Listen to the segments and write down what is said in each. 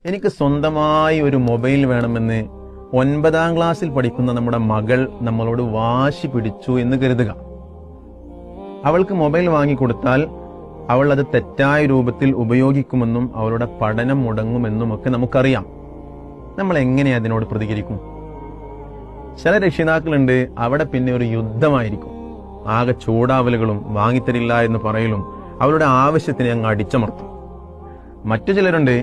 എനിക്ക് സ്വന്തമായി ഒരു മൊബൈൽ വേണമെന്ന് 9ാം ക്ലാസ്സിൽ പഠിക്കുന്ന നമ്മുടെ മകൾ നമ്മളോട് വാശി പിടിച്ചു എന്ന് കരുതുക. അവൾക്ക് മൊബൈൽ വാങ്ങിക്കൊടുത്താൽ അവൾ അത് തെറ്റായ രൂപത്തിൽ ഉപയോഗിക്കുമെന്നും അവളുടെ പഠനം മുടങ്ങുമെന്നും ഒക്കെ നമുക്കറിയാം. നമ്മൾ എങ്ങനെ അതിനോട് പ്രതികരിക്കും? ചില രക്ഷിതാക്കളുണ്ട്, അവിടെ പിന്നെ ഒരു യുദ്ധമായിരിക്കും. ആകെ ചൂടാവലുകളും വാങ്ങിത്തരില്ല എന്ന് പറയലും അവളുടെ ആവശ്യത്തിന് അങ്ങ് അടിച്ചമർത്തും. മറ്റു ചിലരുണ്ട്,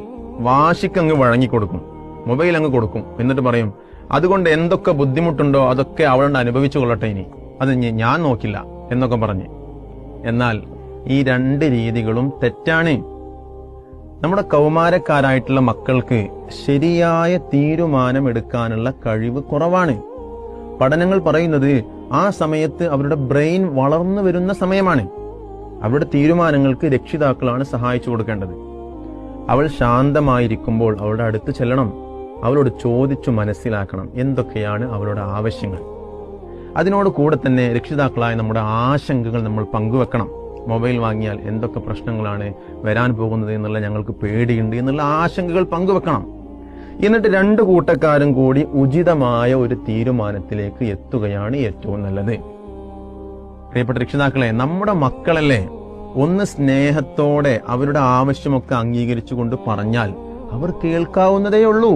വാശിക്കങ്ങ് വഴങ്ങിക്കൊടുക്കും, മൊബൈൽ അങ്ങ് കൊടുക്കും, എന്നിട്ട് പറയും അതുകൊണ്ട് എന്തൊക്കെ ബുദ്ധിമുട്ടുണ്ടോ അതൊക്കെ അവളുടെ അനുഭവിച്ചു കൊള്ളട്ടെ, ഇനി അത് ഞാൻ നോക്കില്ല എന്നൊക്കെ പറഞ്ഞ്. എന്നാൽ ഈ രണ്ട് രീതികളും തെറ്റാണ്. നമ്മുടെ കൗമാരക്കാരായിട്ടുള്ള മക്കൾക്ക് ശരിയായ തീരുമാനം എടുക്കാനുള്ള കഴിവ് കുറവാണ്. പഠനങ്ങൾ പറയുന്നത് ആ സമയത്ത് അവരുടെ ബ്രെയിൻ വളർന്നു വരുന്ന സമയമാണ്. അവരുടെ തീരുമാനങ്ങൾക്ക് രക്ഷിതാക്കളാണ് സഹായിച്ചു കൊടുക്കേണ്ടത്. അവൾ ശാന്തമായിരിക്കുമ്പോൾ അവളുടെ അടുത്ത് ചെല്ലണം, അവളോട് ചോദിച്ചു മനസ്സിലാക്കണം എന്തൊക്കെയാണ് അവളുടെ ആവശ്യങ്ങൾ. അതിനോട് കൂടെ തന്നെ രക്ഷിതാക്കളായ നമ്മുടെ ആശങ്കകൾ നമ്മൾ പങ്കുവെക്കണം. മൊബൈൽ വാങ്ങിയാൽ എന്തൊക്കെ പ്രശ്നങ്ങളാണ് വരാൻ പോകുന്നത് എന്നുള്ള ഞങ്ങൾക്ക് പേടിയുണ്ട് എന്നുള്ള ആശങ്കകൾ പങ്കുവെക്കണം. എന്നിട്ട് രണ്ടു കൂട്ടക്കാരും കൂടി ഉചിതമായ ഒരു തീരുമാനത്തിലേക്ക് എത്തുകയാണ് ഏറ്റവും നല്ലത്. പ്രിയപ്പെട്ട രക്ഷിതാക്കളെ, നമ്മുടെ മക്കളല്ലേ, ഒന്ന് സ്നേഹത്തോടെ അവരുടെ ആവശ്യമൊക്കെ അംഗീകരിച്ചുകൊണ്ട് പറഞ്ഞാൽ അവർ കേൾക്കാവുന്നതേ ഉള്ളൂ.